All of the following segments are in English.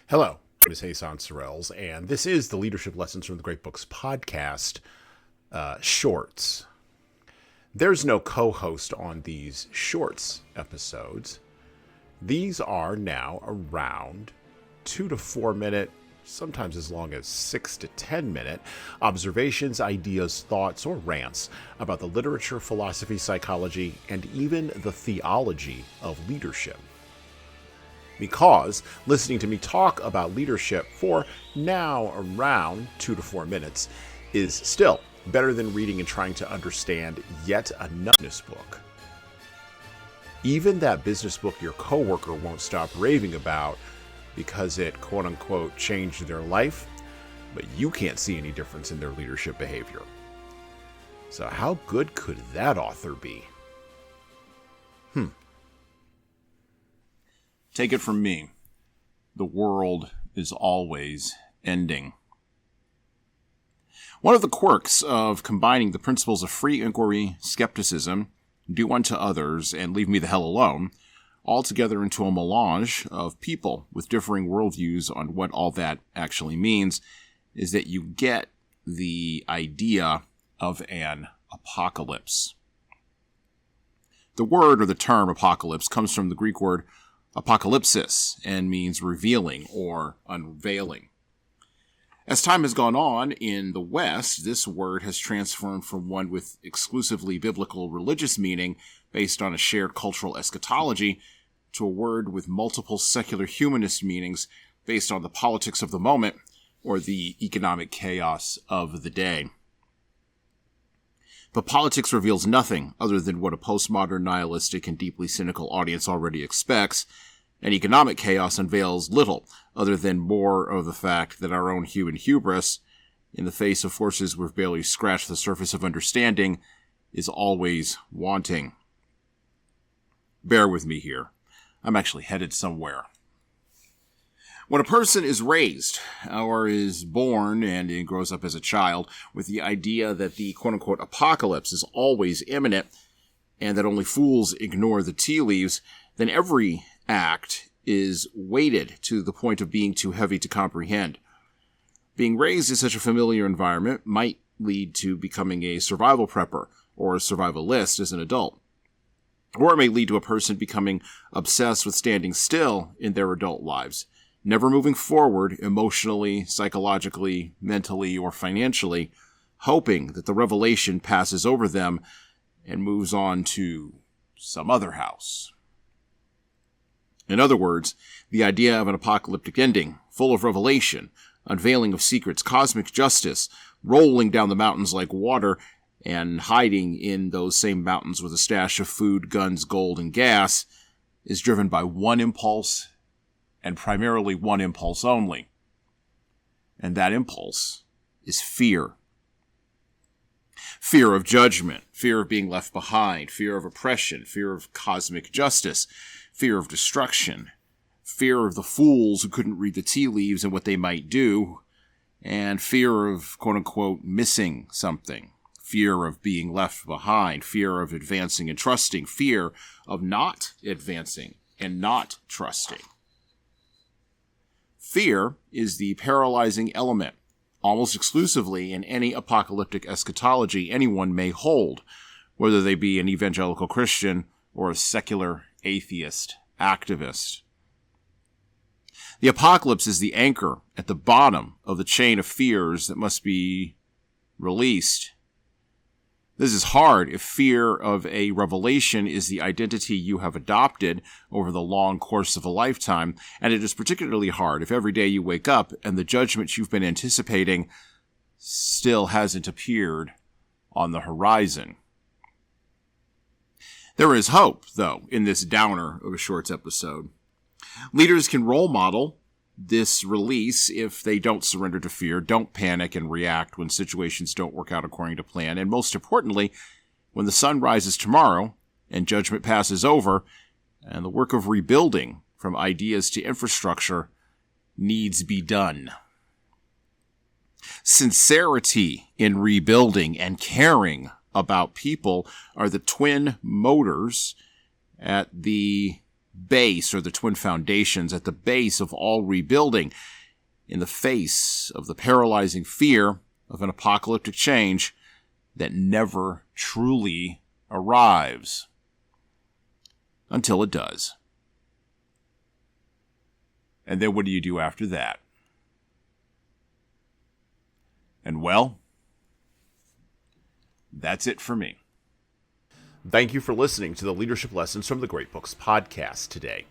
Hello, my name is Hassan Sorrells, and this is the Leadership Lessons from the Great Books podcast shorts. There's no co-host on these shorts episodes. These are now around 2 to 4 minute, sometimes as long as 6 to 10 minute observations, ideas, thoughts, or rants about the literature, philosophy, psychology, and even the theology of leadership. Because listening to me talk about leadership for now around 2 to 4 minutes is still better than reading and trying to understand yet another business book. Even that business book your coworker won't stop raving about because it quote-unquote changed their life, but you can't see any difference in their leadership behavior. So how good could that author be? Take it from me. The world is always ending. One of the quirks of combining the principles of free inquiry, skepticism, do unto others, and leave me the hell alone, all together into a melange of people with differing worldviews on what all that actually means, is that you get the idea of an apocalypse. The word or the term apocalypse comes from the Greek word apocalypsis and means revealing or unveiling. As time has gone on in the West, this word has transformed from one with exclusively biblical religious meaning based on a shared cultural eschatology to a word with multiple secular humanist meanings based on the politics of the moment or the economic chaos of the day. But politics reveals nothing other than what a postmodern, nihilistic, and deeply cynical audience already expects, and economic chaos unveils little other than more of the fact that our own human hubris, in the face of forces we've barely scratched the surface of understanding, is always wanting. Bear with me here. I'm actually headed somewhere. When a person is raised or is born and grows up as a child with the idea that the quote-unquote apocalypse is always imminent and that only fools ignore the tea leaves, then every act is weighted to the point of being too heavy to comprehend. Being raised in such a familiar environment might lead to becoming a survival prepper or a survivalist as an adult. Or it may lead to a person becoming obsessed with standing still in their adult lives, never moving forward emotionally, psychologically, mentally, or financially, hoping that the revelation passes over them and moves on to some other house. In other words, the idea of an apocalyptic ending, full of revelation, unveiling of secrets, cosmic justice, rolling down the mountains like water, and hiding in those same mountains with a stash of food, guns, gold, and gas, is driven by one impulse, and primarily one impulse only. And that impulse is fear. Fear of judgment, fear of being left behind, fear of oppression, fear of cosmic justice, fear of destruction, fear of the fools who couldn't read the tea leaves and what they might do, and fear of, quote-unquote, missing something, fear of being left behind, fear of advancing and trusting, fear of not advancing and not trusting. Fear is the paralyzing element, almost exclusively in any apocalyptic eschatology anyone may hold, whether they be an evangelical Christian or a secular atheist activist. The apocalypse is the anchor at the bottom of the chain of fears that must be released. This is hard if fear of a revelation is the identity you have adopted over the long course of a lifetime, and it is particularly hard if every day you wake up and the judgment you've been anticipating still hasn't appeared on the horizon. There is hope, though, in this downer of a shorts episode. Leaders can role model this release if they don't surrender to fear, don't panic and react when situations don't work out according to plan, and most importantly, when the sun rises tomorrow and judgment passes over and the work of rebuilding from ideas to infrastructure needs be done. Sincerity in rebuilding and caring about people are the twin motors at the base, or the twin foundations at the base of all rebuilding, in the face of the paralyzing fear of an apocalyptic change that never truly arrives. Until it does. And then what do you do after that? And well, that's it for me. Thank you for listening to the Leadership Lessons from the Great Books podcast today.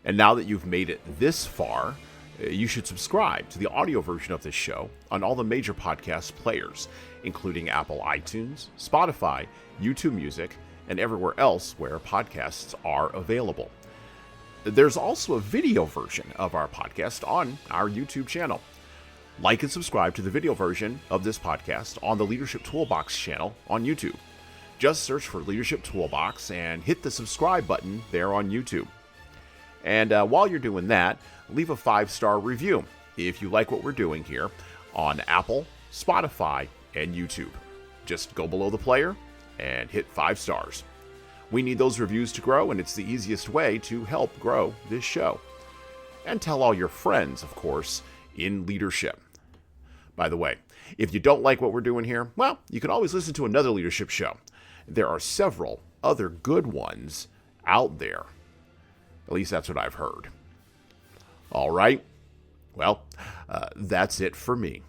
And now that you've made it this far, you should subscribe to the audio version of this show on all the major podcast players, including Apple iTunes, Spotify, YouTube Music, and everywhere else where podcasts are available. There's also a video version of our podcast on our YouTube channel. Like and subscribe to the video version of this podcast on the Leadership Toolbox channel on YouTube. Just search for Leadership Toolbox and hit the subscribe button there on YouTube. And while you're doing that, leave a 5-star review if you like what we're doing here on Apple, Spotify, and YouTube. Just go below the player and hit 5 stars. We need those reviews to grow, and it's the easiest way to help grow this show. And tell all your friends, of course, in leadership. By the way, if you don't like what we're doing here, well, you can always listen to another leadership show. There are several other good ones out there. At least that's what I've heard. All right. Well, that's it for me.